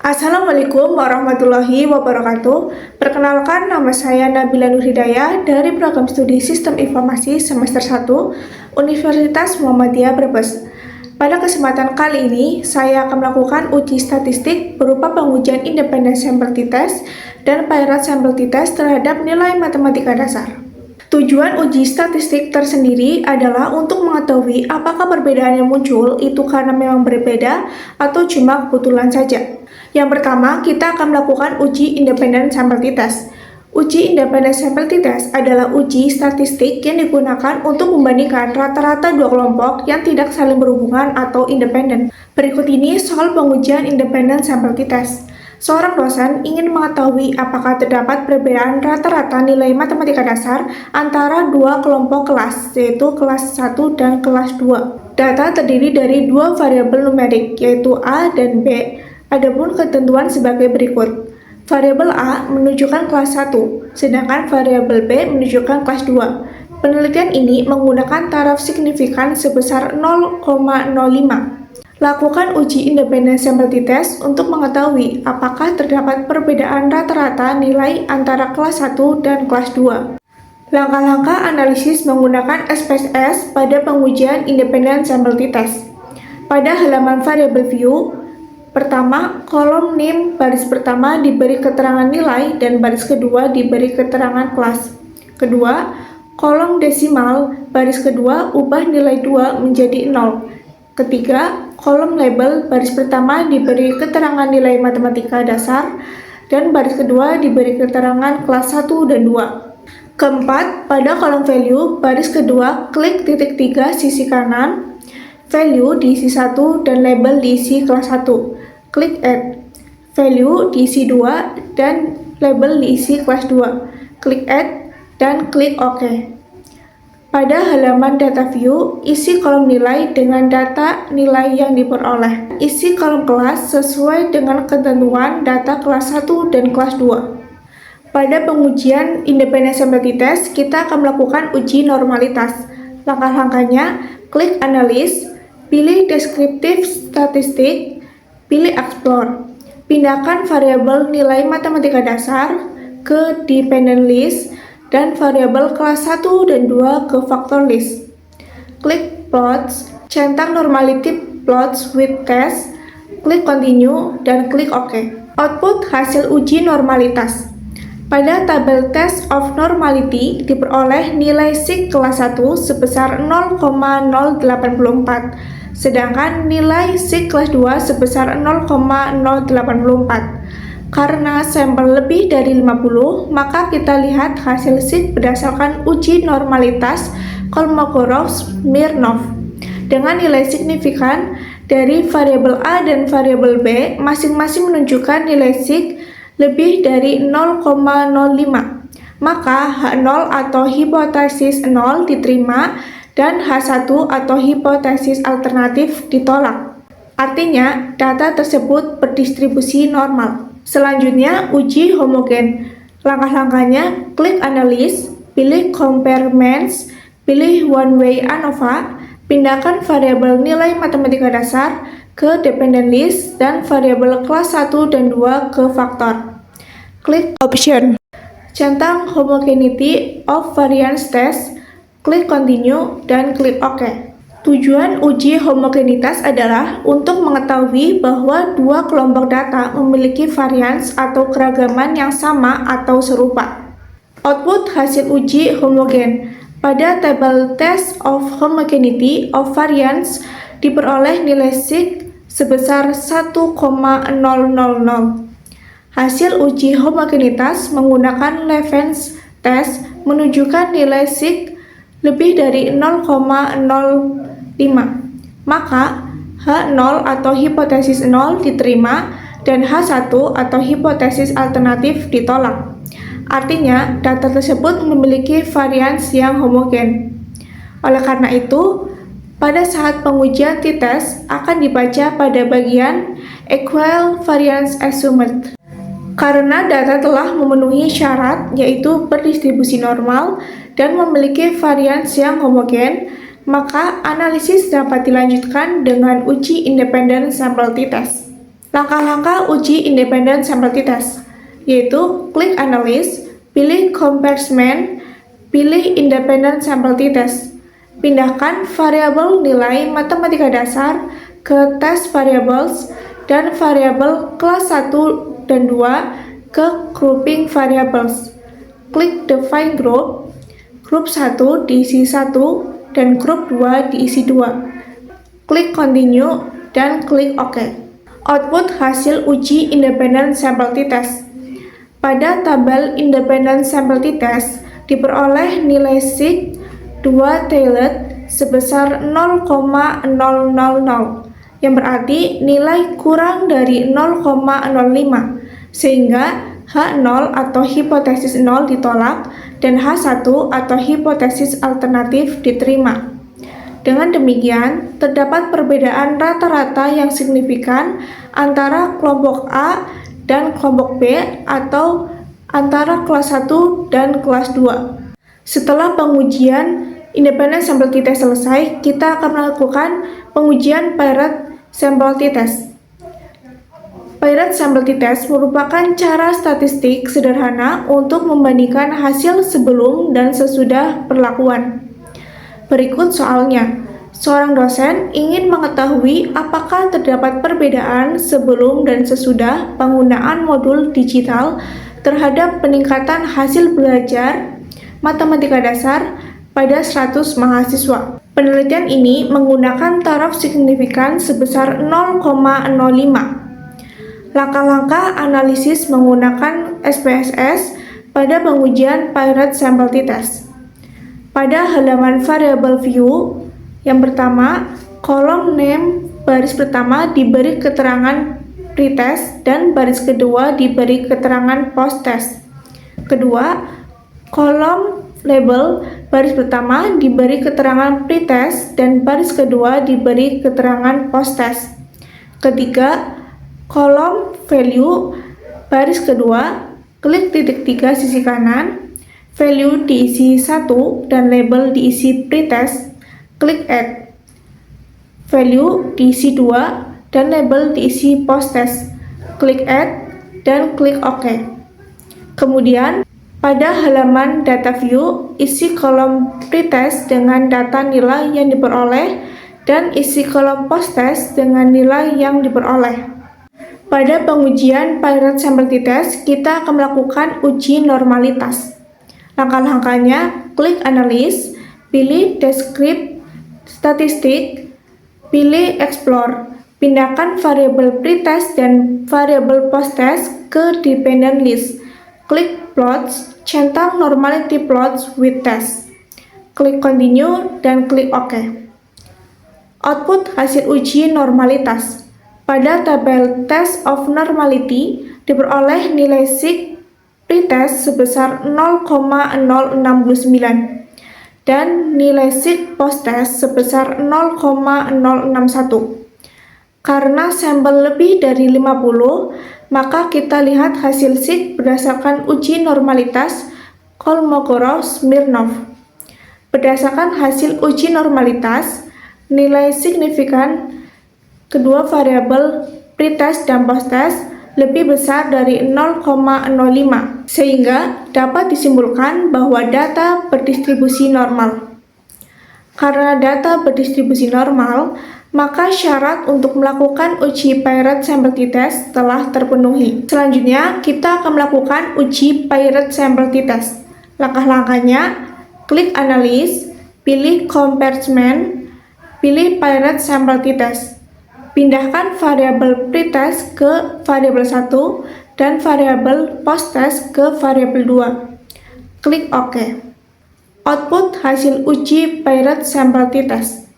Assalamualaikum warahmatullahi wabarakatuh. Perkenalkan, nama saya Nabila Nurhidayah dari Program Studi Sistem Informasi Semester 1 Universitas Muhammadiyah Brebes. Pada kesempatan kali ini, saya akan melakukan uji statistik berupa pengujian independen sampel t-test dan paired sampel t-test terhadap nilai matematika dasar. Tujuan uji statistik tersendiri adalah untuk mengetahui apakah perbedaan yang muncul itu karena memang berbeda atau cuma kebetulan saja. Yang pertama, kita akan melakukan uji independen sampel t-test. Uji independen sampel t-test adalah uji statistik yang digunakan untuk membandingkan rata-rata dua kelompok yang tidak saling berhubungan atau independen. Berikut ini soal pengujian independen sampel t-test. Seorang dosen ingin mengetahui apakah terdapat perbedaan rata-rata nilai matematika dasar antara dua kelompok kelas, yaitu kelas 1 dan kelas 2. Data terdiri dari dua variabel numerik, yaitu A dan B. Adapun ketentuan sebagai berikut. Variabel A menunjukkan kelas 1, sedangkan variabel B menunjukkan kelas 2. Penelitian ini menggunakan taraf signifikan sebesar 0,05. Lakukan uji independen sampel t-test untuk mengetahui apakah terdapat perbedaan rata-rata nilai antara kelas 1 dan kelas 2. Langkah-langkah analisis menggunakan SPSS pada pengujian independen sampel t-test. Pada halaman variabel view, pertama, kolom name baris pertama diberi keterangan nilai dan baris kedua diberi keterangan kelas. Kedua, kolom desimal baris kedua ubah nilai 2 menjadi 0. Ketiga, kolom label baris pertama diberi keterangan nilai matematika dasar dan baris kedua diberi keterangan kelas 1 dan 2. Keempat, pada kolom value baris kedua klik titik 3 sisi kanan, value diisi 1 dan label diisi kelas 1. Klik Add. Value diisi 2 dan label diisi kelas 2. Klik Add dan klik OK. Pada halaman data view, isi kolom nilai dengan data nilai yang diperoleh. Isi kolom kelas sesuai dengan ketentuan data kelas 1 dan kelas 2. Pada pengujian independen sampel t-test, kita akan melakukan uji normalitas. Langkah-langkahnya, klik Analysis, pilih Deskriptif Statistik, pilih Explore. Pindahkan variabel nilai matematika dasar ke Dependent List dan variabel kelas 1 dan 2 ke Factor List. Klik Plots, centang Normalized Plots with Test, klik Continue, dan klik OK. Output hasil uji normalitas. Pada tabel Test of Normality diperoleh nilai SIG kelas 1 sebesar 0,084. Sedangkan nilai SIG kelas 2 sebesar 0,084. Karena sampel lebih dari 50, maka kita lihat hasil SIG berdasarkan uji normalitas Kolmogorov-Smirnov. Dengan nilai signifikan dari variabel A dan variabel B masing-masing menunjukkan nilai SIG lebih dari 0,05. Maka H0 atau hipotesis 0 diterima dan H1 atau hipotesis alternatif ditolak. Artinya, data tersebut berdistribusi normal. Selanjutnya, uji homogen. Langkah-langkahnya, klik Analysis, pilih Compare Means, pilih One Way ANOVA, pindahkan variabel nilai matematika dasar ke Dependent List dan variabel kelas 1 dan 2 ke Faktor. Klik Option. Centang Homogeneity of Variance Test, klik Continue, dan klik OK. Tujuan uji homogenitas adalah untuk mengetahui bahwa dua kelompok data memiliki varians atau keragaman yang sama atau serupa. Output hasil uji homogen. Pada tabel Test of Homogeneity of Variance diperoleh nilai SIG sebesar 1,000. Hasil uji homogenitas menggunakan Levens test menunjukkan nilai SIG lebih dari 0,05. Maka H0 atau hipotesis 0 diterima dan H1 atau hipotesis alternatif ditolak. Artinya, data tersebut memiliki varians yang homogen. Oleh karena itu, pada saat pengujian t-test akan dibaca pada bagian Equal Variance Assumed. Karena data telah memenuhi syarat yaitu berdistribusi normal dan memiliki varians yang homogen, maka analisis dapat dilanjutkan dengan uji independen sampel t-test. Langkah-langkah uji independent sampel t-test, yaitu klik analysis, pilih comparison, pilih independent sampel t-test. Pindahkan variabel nilai matematika dasar ke test variables dan variabel kelas 1 dan 2 ke grouping variables. Klik define group, grup 1 diisi 1 dan grup 2 diisi 2. Klik continue dan klik OK. Output hasil uji independent sampel t-test. Pada tabel independent sampel t-test diperoleh nilai sig 2 tailed sebesar 0,000, yang berarti nilai kurang dari 0,05, sehingga H0 atau hipotesis 0 ditolak dan H1 atau hipotesis alternatif diterima. Dengan demikian, terdapat perbedaan rata-rata yang signifikan antara kelompok A dan kelompok B atau antara kelas 1 dan kelas 2. Setelah pengujian independent sampel t-test selesai, kita akan melakukan pengujian paired sampel t-test. Paired sampel t-test merupakan cara statistik sederhana untuk membandingkan hasil sebelum dan sesudah perlakuan. Berikut soalnya. Seorang dosen ingin mengetahui apakah terdapat perbedaan sebelum dan sesudah penggunaan modul digital terhadap peningkatan hasil belajar matematika dasar pada 100 mahasiswa. Penelitian ini menggunakan taraf signifikan sebesar 0,05. Langkah-langkah analisis menggunakan SPSS pada pengujian paired sampel t-test. Pada halaman variable view, yang pertama, kolom name baris pertama diberi keterangan pretest dan baris kedua diberi keterangan posttest. Kedua, kolom label baris pertama diberi keterangan pretest dan baris kedua diberi keterangan posttest. Ketiga, kolom value baris kedua, klik titik 3 sisi kanan, value diisi 1 dan label diisi pretest, klik add. Value diisi 2 dan label diisi posttest, klik add dan klik OK. Kemudian, pada halaman data view, isi kolom pretest dengan data nilai yang diperoleh dan isi kolom posttest dengan nilai yang diperoleh. Pada pengujian paired sampel t-test, kita akan melakukan uji normalitas. Langkah-langkahnya, klik analysis, pilih descript statistik, pilih explore, pindahkan variabel pretest dan variabel posttest ke dependent list. Klik plots, centang normality plots with test. Klik continue dan klik OK. Output hasil uji normalitas. Pada tabel test of normality diperoleh nilai sig pretest sebesar 0,069 dan nilai sig posttest sebesar 0,061. Karena sampel lebih dari 50, maka kita lihat hasil sig berdasarkan uji normalitas Kolmogorov-Smirnov. Berdasarkan hasil uji normalitas, nilai signifikan kedua variabel pretest dan posttest lebih besar dari 0,05, sehingga dapat disimpulkan bahwa data berdistribusi normal. Karena data berdistribusi normal, maka syarat untuk melakukan uji paired sampel t-test telah terpenuhi. Selanjutnya, kita akan melakukan uji paired sampel t-test. Langkah-langkahnya, klik analysis, pilih comparison, pilih paired sampel t-test. Pindahkan variabel pretest ke variabel 1 dan variabel posttest ke variabel 2. Klik OK. Output hasil uji paired sampel t-test.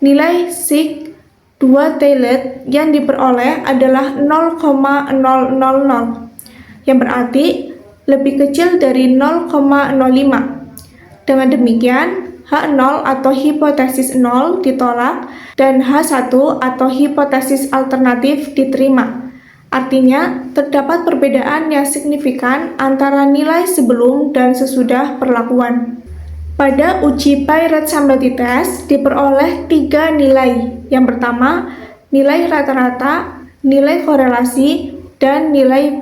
Nilai sig 2 tailed yang diperoleh adalah 0,000, yang berarti lebih kecil dari 0,05. Dengan demikian, H0 atau hipotesis 0 ditolak dan H1 atau hipotesis alternatif diterima. Artinya, terdapat perbedaan yang signifikan antara nilai sebelum dan sesudah perlakuan. Pada uji paired sampel t-test diperoleh 3 nilai. Yang pertama, nilai rata-rata, nilai korelasi, dan nilai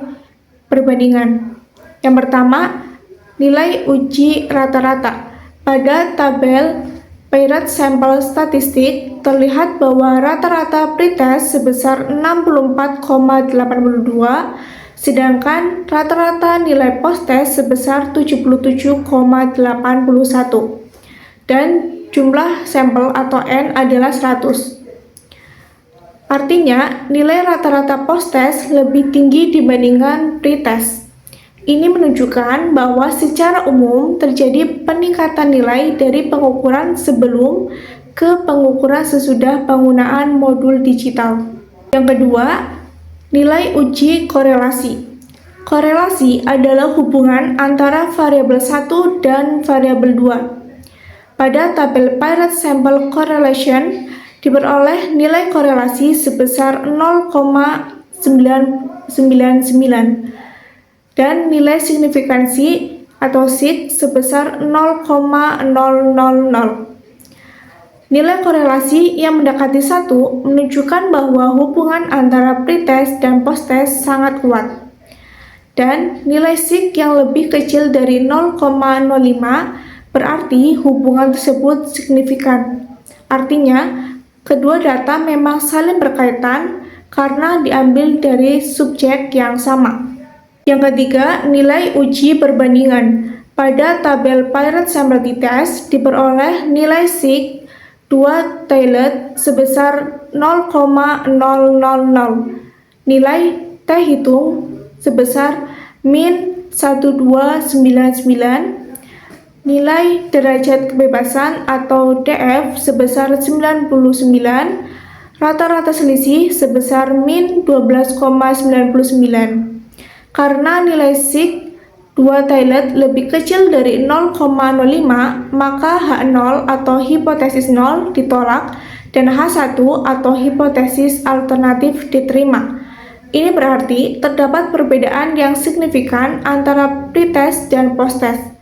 perbandingan. Yang pertama, nilai uji rata-rata. Pada tabel Paired Sample Statistik terlihat bahwa rata-rata pretest sebesar 64,82, sedangkan rata-rata nilai post-test sebesar 77,81, dan jumlah sampel atau N adalah 100. Artinya, nilai rata-rata post-test lebih tinggi dibandingkan pretest. Ini menunjukkan bahwa secara umum terjadi peningkatan nilai dari pengukuran sebelum ke pengukuran sesudah penggunaan modul digital. Yang kedua, nilai uji korelasi. Korelasi adalah hubungan antara variabel 1 dan variabel 2. Pada tabel Paired Sample Correlation, diperoleh nilai korelasi sebesar 0,999 dan nilai signifikansi atau SIG sebesar 0,000. Nilai korelasi yang mendekati 1 menunjukkan bahwa hubungan antara pretest dan posttest sangat kuat. Dan nilai SIG yang lebih kecil dari 0,05 berarti hubungan tersebut signifikan. Artinya, kedua data memang saling berkaitan karena diambil dari subjek yang sama. Yang ketiga, nilai uji perbandingan. Pada tabel Paired Sample T-Test diperoleh nilai SIG 2 tailored sebesar 0,000. Nilai T hitung sebesar min 1299. Nilai derajat kebebasan atau DF sebesar 99, rata-rata selisih sebesar min 12,99. Karena nilai SIG 2 tailored lebih kecil dari 0,05, maka H0 atau hipotesis 0 ditolak dan H1 atau hipotesis alternatif diterima. Ini berarti terdapat perbedaan yang signifikan antara pretest dan posttest.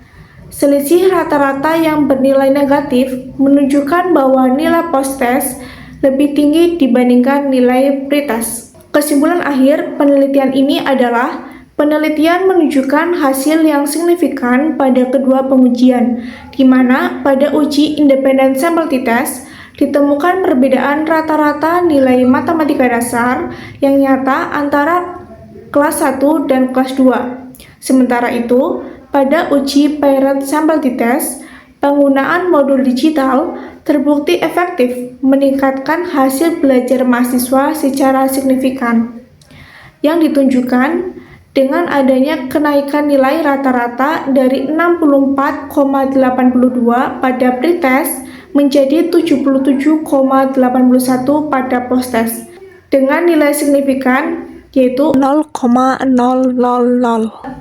Selisih rata-rata yang bernilai negatif menunjukkan bahwa nilai post-test lebih tinggi dibandingkan nilai pretest. Kesimpulan akhir penelitian ini adalah penelitian menunjukkan hasil yang signifikan pada kedua pengujian, di mana pada uji independent sample t-test ditemukan perbedaan rata-rata nilai matematika dasar yang nyata antara kelas 1 dan kelas 2. Sementara itu, pada uji Paired Sample T-Test, penggunaan modul digital terbukti efektif meningkatkan hasil belajar mahasiswa secara signifikan, yang ditunjukkan dengan adanya kenaikan nilai rata-rata dari 64,82 pada pretest menjadi 77,81 pada posttest, dengan nilai signifikan yaitu 0,000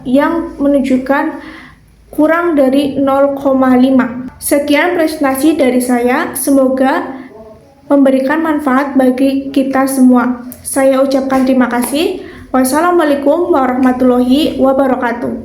yang menunjukkan kurang dari 0,5. Sekian presentasi dari saya, semoga memberikan manfaat bagi kita semua. Saya ucapkan terima kasih. Wassalamualaikum warahmatullahi wabarakatuh.